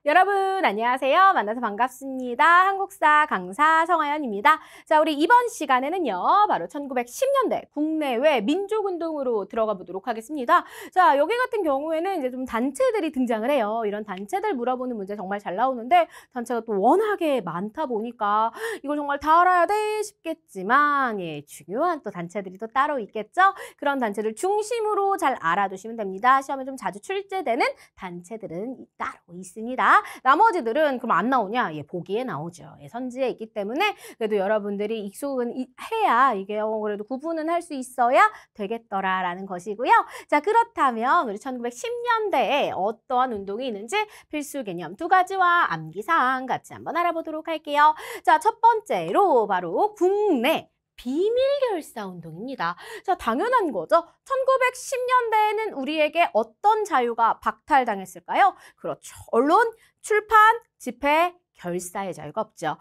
여러분 안녕하세요. 만나서 반갑습니다. 한국사 강사 성하연입니다. 자, 우리 이번 시간에는요. 바로 1910년대 국내외 민족운동으로 들어가 보도록 하겠습니다. 자, 여기 같은 경우에는 이제 좀 단체들이 등장을 해요. 이런 단체들 물어보는 문제 정말 잘 나오는데 단체가 또 워낙에 많다 보니까 이걸 정말 다 알아야 돼 싶겠지만 중요한 또 단체들이 또 따로 있겠죠. 그런 단체를 중심으로 잘 알아두시면 됩니다. 시험에 좀 자주 출제되는 단체들은 따로 있습니다. 나머지들은 그럼 안 나오냐? 보기에 나오죠. 선지에 있기 때문에 그래도 여러분들이 익숙은 해야 이게 그래도 구분은 할 수 있어야 되겠더라라는 것이고요. 자, 그렇다면 우리 1910년대에 어떠한 운동이 있는지 필수 개념 두 가지와 암기사항 같이 한번 알아보도록 할게요. 자, 첫 번째로 바로 국내 비밀결사운동입니다. 자, 당연한 거죠. 1910년대에는 우리에게 어떤 자유가 박탈당했을까요? 그렇죠. 언론, 출판, 집회, 결사의 자유가 없죠.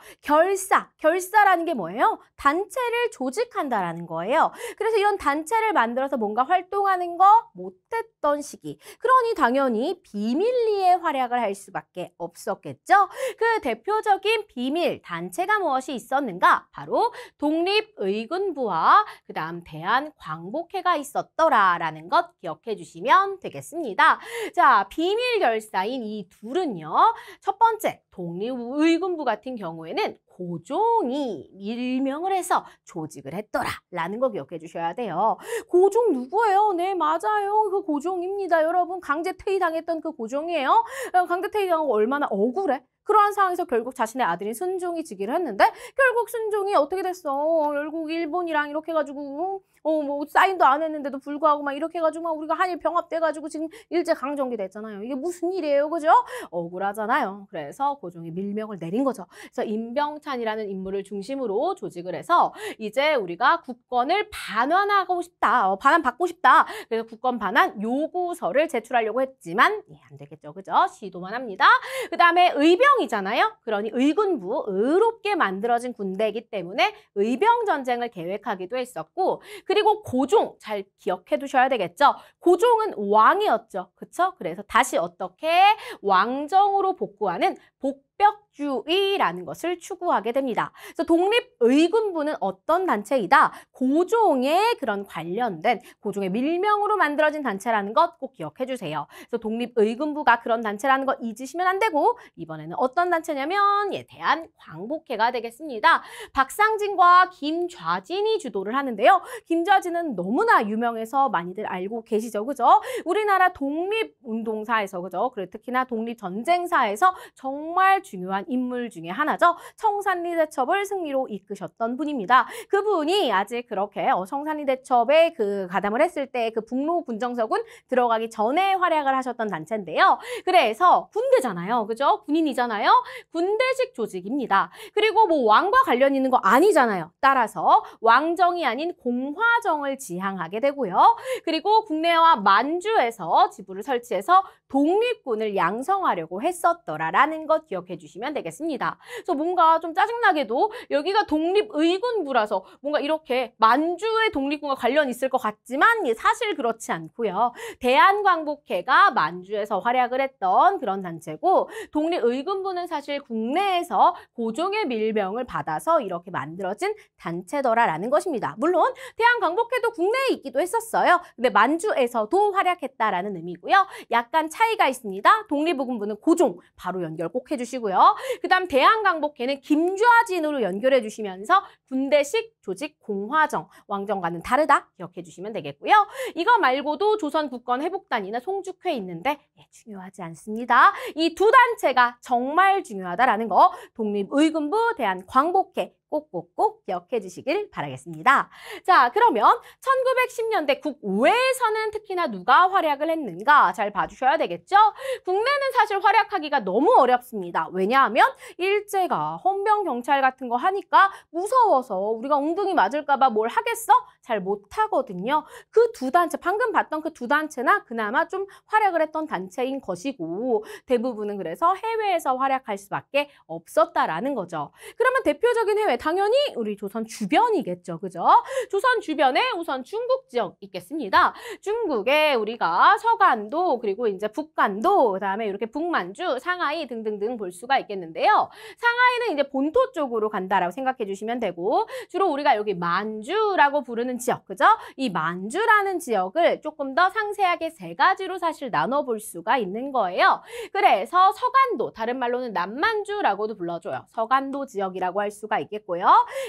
결사라는 게 뭐예요? 단체를 조직한다라는 거예요. 그래서 이런 단체를 만들어서 뭔가 활동하는 거 못했던 시기. 그러니 당연히 비밀리에 활약을 할 수밖에 없었겠죠. 그 대표적인 비밀 단체가 무엇이 있었는가? 바로 독립의군부와 그다음 대한광복회가 있었더라라는 것 기억해 주시면 되겠습니다. 자, 비밀결사인 이 둘은요. 첫 번째, 독립의군부 같은 경우에는 고종이 밀명을 해서 조직을 했더라라는 거 기억해 주셔야 돼요. 고종 누구예요? 네, 맞아요. 그 고종입니다. 여러분, 강제퇴위 당했던 그 고종이에요. 강제퇴위 당하고 얼마나 억울해? 그러한 상황에서 결국 자신의 아들인 순종이 즉위를 했는데 결국 순종이 어떻게 됐어? 결국 일본이랑 이렇게 해가지고 뭐 사인도 안 했는데도 불구하고 막 이렇게 해가지고 막 우리가 한일 병합돼가지고 지금 일제강점기 됐잖아요. 이게 무슨 일이에요, 그죠? 억울하잖아요. 그래서 고종이 밀명을 내린 거죠. 그래서 임병찬이라는 인물을 중심으로 조직을 해서 이제 우리가 국권을 반환하고 싶다, 반환받고 싶다. 그래서 국권 반환 요구서를 제출하려고 했지만 안 되겠죠, 그죠? 시도만 합니다. 그 다음에 의병이잖아요. 그러니 의군부, 의롭게 만들어진 군대이기 때문에 의병 전쟁을 계획하기도 했었고, 그리고 고종 잘 기억해 두셔야 되겠죠. 고종은 왕이었죠. 그쵸? 그래서 다시 어떻게 왕정으로 복구하는 복벽주의라는 것을 추구하게 됩니다. 그래서 독립의군부는 어떤 단체이다? 고종의 그런 관련된 고종의 밀명으로 만들어진 단체라는 것 꼭 기억해 주세요. 그래서 독립의군부가 그런 단체라는 거 잊으시면 안 되고 이번에는 어떤 단체냐면 대한광복회가 되겠습니다. 박상진과 김좌진이 주도를 하는데요. 김좌진은 너무나 유명해서 많이들 알고 계시죠, 그죠? 우리나라 독립운동사에서, 그죠? 그리고 특히나 독립전쟁사에서 정말 중요한 인물 중에 하나죠. 청산리 대첩을 승리로 이끄셨던 분입니다. 그분이 아직 그렇게 청산리 대첩에 그 가담을 했을 때 그 북로 군정서군 들어가기 전에 활약을 하셨던 단체인데요. 그래서 군대잖아요, 그죠? 군인이잖아요. 군대식 조직입니다. 그리고 뭐 왕과 관련 있는 거 아니잖아요. 따라서 왕정이 아닌 공화정을 지향하게 되고요. 그리고 국내와 만주에서 지부를 설치해서 독립군을 양성하려고 했었더라라는 것 기억해 주시면 되겠습니다. 그래서 뭔가 좀 짜증나게도 여기가 독립의군부라서 뭔가 이렇게 만주의 독립군과 관련이 있을 것 같지만 사실 그렇지 않고요. 대한광복회가 만주에서 활약을 했던 그런 단체고 독립의군부는 사실 국내에서 고종의 밀명을 받아서 이렇게 만들어진 단체더라라는 것입니다. 물론 대한광복회도 국내에 있기도 했었어요. 근데 만주에서도 활약했다라는 의미고요. 약간 차이가 있습니다. 독립의군부는 고종 바로 연결 꼭 해주시고요. 그 다음 대한광복회는 김좌진으로 연결해 주시면서 군대식 조직 공화정, 왕정과는 다르다 기억해 주시면 되겠고요. 이거 말고도 조선 국권 회복단이나 송죽회 있는데 중요하지 않습니다. 이 두 단체가 정말 중요하다라는 거 독립의군부, 대한광복회 꼭꼭꼭 기억해 주시길 바라겠습니다. 자, 그러면 1910년대 국외에서는 특히나 누가 활약을 했는가 잘 봐주셔야 되겠죠? 국내는 사실 활약하기가 너무 어렵습니다. 왜냐하면 일제가 헌병 경찰 같은 거 하니까 무서워서 우리가 웅둥이 맞을까 봐 뭘 하겠어? 잘 못하거든요. 그 두 단체, 방금 봤던 그 두 단체나 그나마 좀 활약을 했던 단체인 것이고 대부분은 그래서 해외에서 활약할 수밖에 없었다라는 거죠. 그러면 대표적인 해외 당연히 우리 조선 주변이겠죠. 그죠? 조선 주변에 우선 중국 지역 있겠습니다. 중국에 우리가 서간도, 그리고 이제 북간도, 그다음에 이렇게 북만주, 상하이 등등등 볼 수가 있겠는데요. 상하이는 이제 본토 쪽으로 간다라고 생각해 주시면 되고, 주로 우리가 여기 만주라고 부르는 지역, 그죠? 이 만주라는 지역을 조금 더 상세하게 세 가지로 사실 나눠볼 수가 있는 거예요. 그래서 서간도, 다른 말로는 남만주라고도 불러줘요. 서간도 지역이라고 할 수가 있겠고요.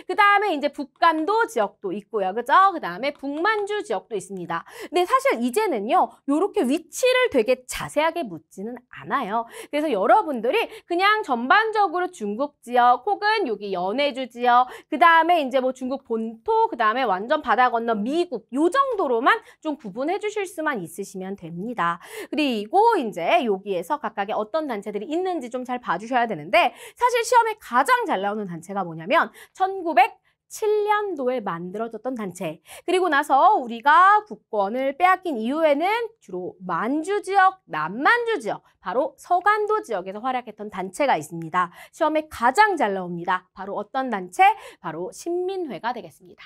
그 다음에 이제 북간도 지역도 있고요. 그죠? 그 다음에 북만주 지역도 있습니다. 근데 사실 이제는요, 요렇게 위치를 되게 자세하게 묻지는 않아요. 그래서 여러분들이 그냥 전반적으로 중국 지역 혹은 여기 연해주 지역, 그 다음에 이제 뭐 중국 본토, 그 다음에 완전 바다 건너 미국, 요 정도로만 좀 구분해 주실 수만 있으시면 됩니다. 그리고 이제 여기에서 각각의 어떤 단체들이 있는지 좀 잘 봐주셔야 되는데, 사실 시험에 가장 잘 나오는 단체가 뭐냐면 1907년도에 만들어졌던 단체. 그리고 나서 우리가 국권을 빼앗긴 이후에는 주로 만주 지역, 남만주 지역, 바로 서간도 지역에서 활약했던 단체가 있습니다. 시험에 가장 잘 나옵니다. 바로 어떤 단체? 바로 신민회가 되겠습니다.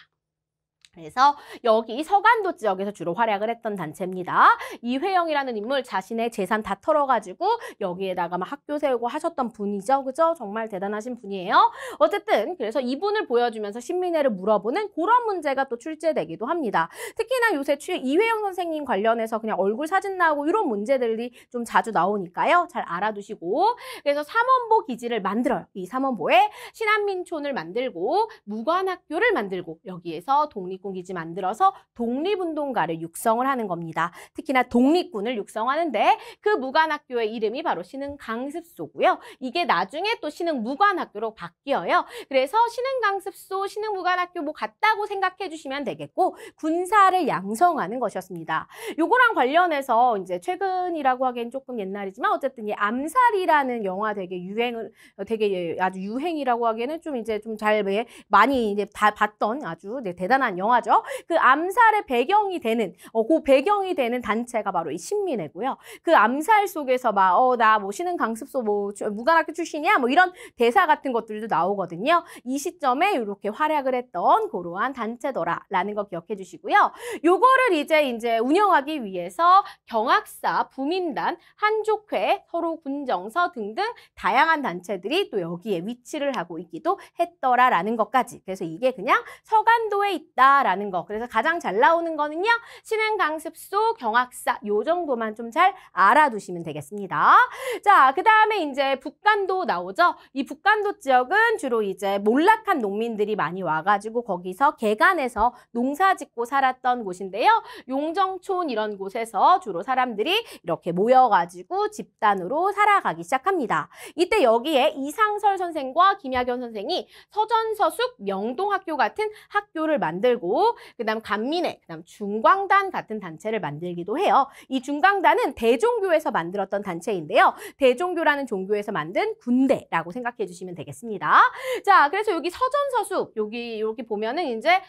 그래서 여기 서간도 지역에서 주로 활약을 했던 단체입니다. 이회영이라는 인물 자신의 재산 다 털어가지고 여기에다가 막 학교 세우고 하셨던 분이죠. 그죠? 정말 대단하신 분이에요. 어쨌든 그래서 이분을 보여주면서 신민회를 물어보는 그런 문제가 또 출제되기도 합니다. 특히나 요새 이회영 선생님 관련해서 그냥 얼굴 사진 나오고 이런 문제들이 좀 자주 나오니까요. 잘 알아두시고, 그래서 삼원보 기지를 만들어요. 이 삼원보에 신안민촌을 만들고 무관학교를 만들고 여기에서 독립군기지 만들어서 독립운동가를 육성을 하는 겁니다. 특히나 독립군을 육성하는데 그 무관학교의 이름이 바로 신흥강습소고요. 이게 나중에 또 신흥무관학교로 바뀌어요. 그래서 신흥강습소, 신흥무관학교 뭐 같다고 생각해 주시면 되겠고, 군사를 양성하는 것이었습니다. 요거랑 관련해서 이제 최근이라고 하기엔 조금 옛날이지만 어쨌든 이 암살이라는 영화 되게 아주 유행이라고 하기에는 좀 이제 좀 잘 많이 이제 다 봤던 아주 대단한 영화죠. 그 암살의 배경이 되는 그 배경이 되는 단체가 바로 이 신민회고요. 그 암살 속에서 막 나 뭐 신흥강습소 뭐 무관학교 출신이야 뭐 이런 대사 같은 것들도 나오거든요. 이 시점에 이렇게 활약을 했던 그러한 단체더라라는 거 기억해 주시고요. 요거를 이제 운영하기 위해서 경학사, 부민단, 한족회, 서로 군정서 등등 다양한 단체들이 또 여기에 위치를 하고 있기도 했더라라는 것까지. 그래서 이게 그냥 서간도에 있다라는 거. 그래서 가장 잘 나오는 거는요, 신흥강습소, 경학사 요 정도만 좀 잘 알아두시면 되겠습니다. 자, 그 다음에 이제 북간도 나오죠. 이 북간도 지역은 주로 이제 몰락한 농민들이 많이 와가지고 거기서 개간해서 농사 짓고 살았던 곳인데요. 용정촌 이런 곳에서 주로 사람들이 이렇게 모여가지고 집단으로 살아가기 시작합니다. 이때 여기에 이상설 선생과 김학연 선생이 서전서숙, 명동학교 같은 학교를 만들고, 그 다음 간민회, 그 다음 중광단 같은 단체를 만들기도 해요. 이 중광단은 대종교에서 만들었던 단체인데요. 대종교라는 종교에서 만든 군대라고 생각해 주시면 되겠습니다. 자, 그래서 여기 서전서숙, 여기 보면은 이제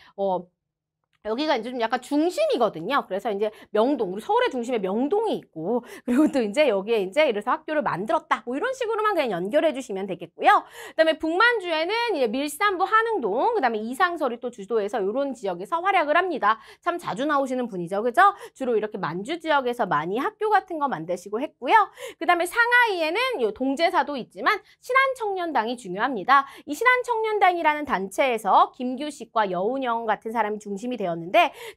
여기가 이제 좀 약간 중심이거든요. 그래서 이제 명동, 우리 서울의 중심에 명동이 있고, 그리고 또 이제 여기에 이제 이래서 학교를 만들었다. 뭐 이런 식으로만 그냥 연결해 주시면 되겠고요. 그다음에 북만주에는 이제 밀산부 한흥동, 그다음에 이상설이 또 주도해서 이런 지역에서 활약을 합니다. 참 자주 나오시는 분이죠. 그죠? 주로 이렇게 만주 지역에서 많이 학교 같은 거 만드시고 했고요. 그다음에 상하이에는 요 동제사도 있지만 신한청년당이 중요합니다. 이 신한청년당이라는 단체에서 김규식과 여운형 같은 사람이 중심이 되었는데,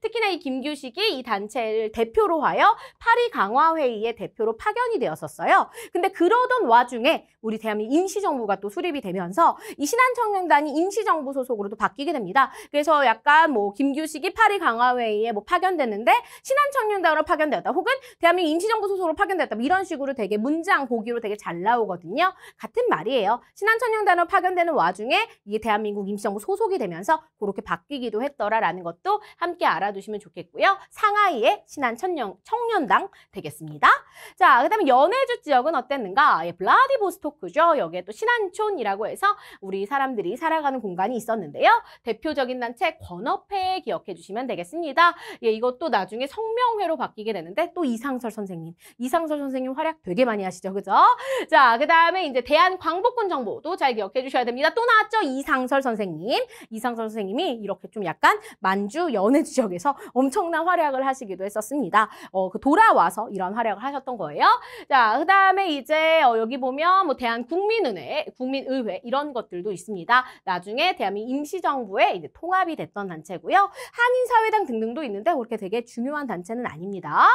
특히나 이 김규식이 이 단체를 대표로 하여 파리강화회의의 대표로 파견이 되었었어요. 근데 그러던 와중에 우리 대한민국 임시정부가 또 수립이 되면서 이 신한청년단이 임시정부 소속으로 또 바뀌게 됩니다. 그래서 약간 뭐 김규식이 파리강화회의에 뭐 파견됐는데 신한청년단으로 파견되었다, 혹은 대한민국 임시정부 소속으로 파견되었다, 뭐 이런 식으로 되게 문장 보기로 되게 잘 나오거든요. 같은 말이에요. 신한청년단으로 파견되는 와중에 이게 대한민국 임시정부 소속이 되면서 그렇게 바뀌기도 했더라라는 것도 함께 알아두시면 좋겠고요. 상하이의 신한청년당 되겠습니다. 자, 그 다음에 연해주 지역은 어땠는가? 블라디보스토크 크죠. 여기에 또 신안촌이라고 해서 우리 사람들이 살아가는 공간이 있었는데요. 대표적인 단체 권업회 기억해 주시면 되겠습니다. 예, 이것도 나중에 성명회로 바뀌게 되는데 또 이상설 선생님 활약 되게 많이 하시죠. 그죠? 자, 그다음에 이제 대한광복군 정보도 잘 기억해 주셔야 됩니다. 또 나왔죠? 이상설 선생님이 이렇게 좀 약간 만주 연해 지역에서 엄청난 활약을 하시기도 했었습니다. 그 돌아와서 이런 활약을 하셨던 거예요. 자, 그다음에 이제 여기 보면 뭐 대한국민의회 이런 것들도 있습니다. 나중에 대한민국 임시정부에 이제 통합이 됐던 단체고요. 한인사회당 등등도 있는데 그렇게 되게 중요한 단체는 아닙니다.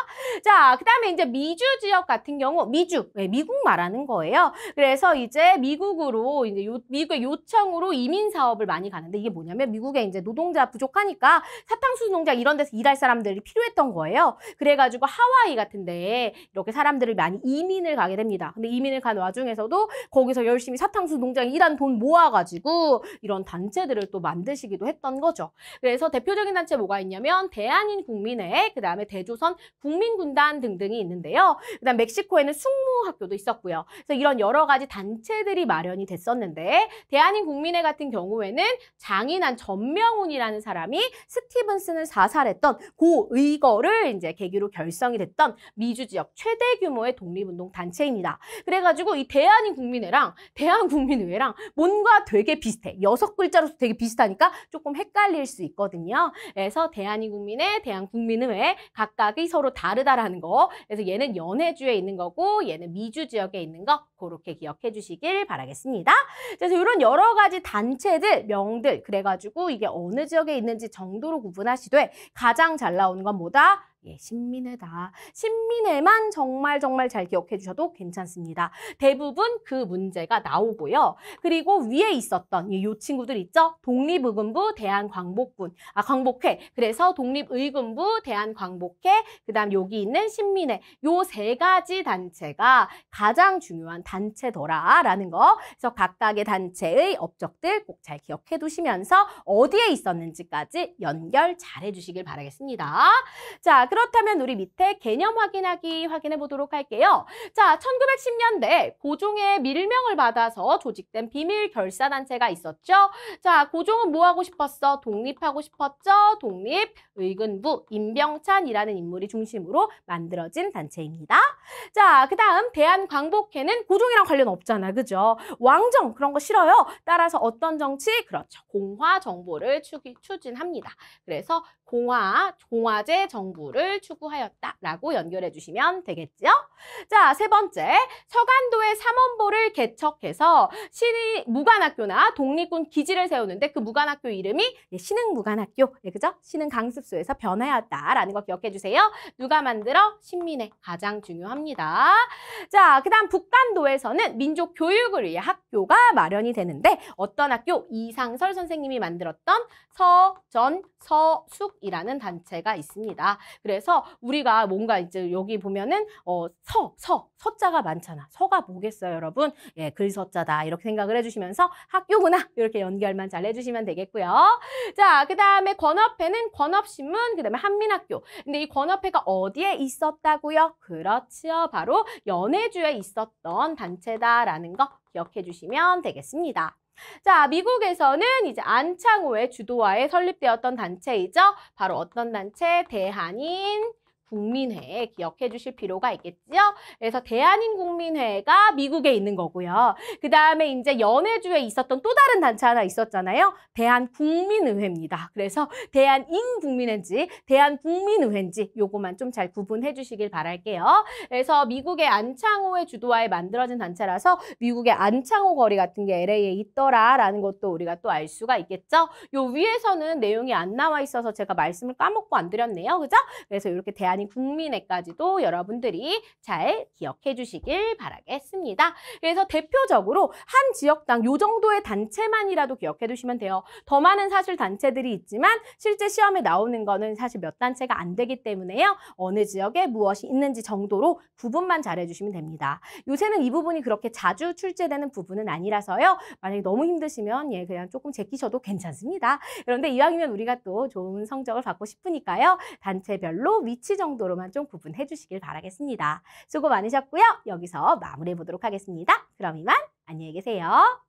자, 그다음에 이제 미주 지역 같은 경우 미국 말하는 거예요. 그래서 이제 미국으로 이제 미국의 요청으로 이민 사업을 많이 가는데 이게 뭐냐면 미국에 이제 노동자 부족하니까 사탕수수 농장 이런 데서 일할 사람들이 필요했던 거예요. 그래가지고 하와이 같은데 이렇게 사람들을 많이 이민을 가게 됩니다. 근데 이민을 간 와중에서도 거기서 열심히 사탕수수 농장에 일한 돈 모아가지고 이런 단체들을 또 만드시기도 했던 거죠. 그래서 대표적인 단체 뭐가 있냐면 대한인국민회, 그 다음에 대조선 국민군단 등등이 있는데요. 그 다음 멕시코에는 숙무학교도 있었고요. 그래서 이런 여러 가지 단체들이 마련이 됐었는데 대한인국민회 같은 경우에는 장인한 전명훈이라는 사람이 스티븐슨을 사살했던 그 의거를 이제 계기로 결성이 됐던 미주 지역 최대 규모의 독립운동 단체입니다. 그래가지고 이 대한인국민회랑 대한국민의회랑 뭔가 되게 비슷해. 6글자로서 되게 비슷하니까 조금 헷갈릴 수 있거든요. 그래서 대한인국민회, 대한국민의회 각각이 서로 다르다라는 거. 그래서 얘는 연해주에 있는 거고 얘는 미주 지역에 있는 거 그렇게 기억해 주시길 바라겠습니다. 그래서 이런 여러 가지 단체들, 명들 그래가지고 이게 어느 지역에 있는지 정도로 구분하시되 가장 잘 나오는 건 뭐다? 예, 신민회다. 신민회만 정말 잘 기억해 주셔도 괜찮습니다. 대부분 그 문제가 나오고요. 그리고 위에 있었던 이 친구들 있죠? 독립의군부, 광복회. 그래서 독립의군부, 대한광복회, 그 다음 여기 있는 신민회. 요 세 가지 단체가 가장 중요한 단체더라라는 거. 그래서 각각의 단체의 업적들 꼭 잘 기억해 두시면서 어디에 있었는지까지 연결 잘 해주시길 바라겠습니다. 자, 그렇다면 우리 밑에 개념 확인해 보도록 할게요. 자, 1910년대 고종의 밀명을 받아서 조직된 비밀 결사단체가 있었죠. 자, 고종은 뭐 하고 싶었어? 독립하고 싶었죠. 독립의군부 임병찬이라는 인물이 중심으로 만들어진 단체입니다. 자, 그 다음 대한광복회는 고종이랑 관련 없잖아. 그죠? 왕정 그런 거 싫어요. 따라서 어떤 정치? 그렇죠. 공화 정보를 추진합니다. 그래서 공화제 정부를 추구하였다라고 연결해 주시면 되겠죠? 자, 세 번째, 서간도의 삼원보를 개척해서 무관학교나 독립군 기지를 세우는데 그 무관학교 이름이 신흥무관학교, 그죠? 신흥강습소에서 변화였다라는 거 기억해 주세요. 누가 만들어? 신민회, 가장 중요합니다. 자, 그 다음 북간도에서는 민족 교육을 위해 학교가 마련이 되는데 어떤 학교? 이상설 선생님이 만들었던 서전서숙이라는 단체가 있습니다. 그래서 우리가 뭔가 이제 여기 보면은 서자가 많잖아. 서가 뭐겠어요, 여러분? 예, 글서자다 이렇게 생각을 해주시면서 학교구나 이렇게 연결만 잘 해주시면 되겠고요. 자, 그 다음에 권업회는 권업신문, 그 다음에 한민학교. 근데 이 권업회가 어디에 있었다고요? 그렇죠, 바로 연해주에 있었던 단체다라는 거 기억해 주시면 되겠습니다. 자, 미국에서는 이제 안창호의 주도하에 설립되었던 단체이죠. 바로 어떤 단체? 대한인 국민회 기억해 주실 필요가 있겠죠. 그래서 대한인국민회가 미국에 있는 거고요. 그 다음에 이제 연해주에 있었던 또 다른 단체 하나 있었잖아요. 대한국민의회입니다. 그래서 대한인국민회인지 대한국민의회인지 요거만 좀 잘 구분해 주시길 바랄게요. 그래서 미국의 안창호의 주도하에 만들어진 단체라서 미국의 안창호 거리 같은 게 LA에 있더라라는 것도 우리가 또 알 수가 있겠죠. 요 위에서는 내용이 안 나와 있어서 제가 말씀을 까먹고 안 드렸네요. 그죠? 그래서 이렇게 국민회까지도 여러분들이 잘 기억해 주시길 바라겠습니다. 그래서 대표적으로 한 지역당 요 정도의 단체만이라도 기억해 두시면 돼요. 더 많은 사실 단체들이 있지만 실제 시험에 나오는 거는 사실 몇 단체가 안 되기 때문에요. 어느 지역에 무엇이 있는지 정도로 구분만 잘 해주시면 됩니다. 요새는 이 부분이 그렇게 자주 출제되는 부분은 아니라서요. 만약에 너무 힘드시면 그냥 조금 제끼셔도 괜찮습니다. 그런데 이왕이면 우리가 또 좋은 성적을 받고 싶으니까요. 단체별로 위치 정도로만 좀 구분해 주시길 바라겠습니다. 수고 많으셨고요. 여기서 마무리해 보도록 하겠습니다. 그럼 이만 안녕히 계세요.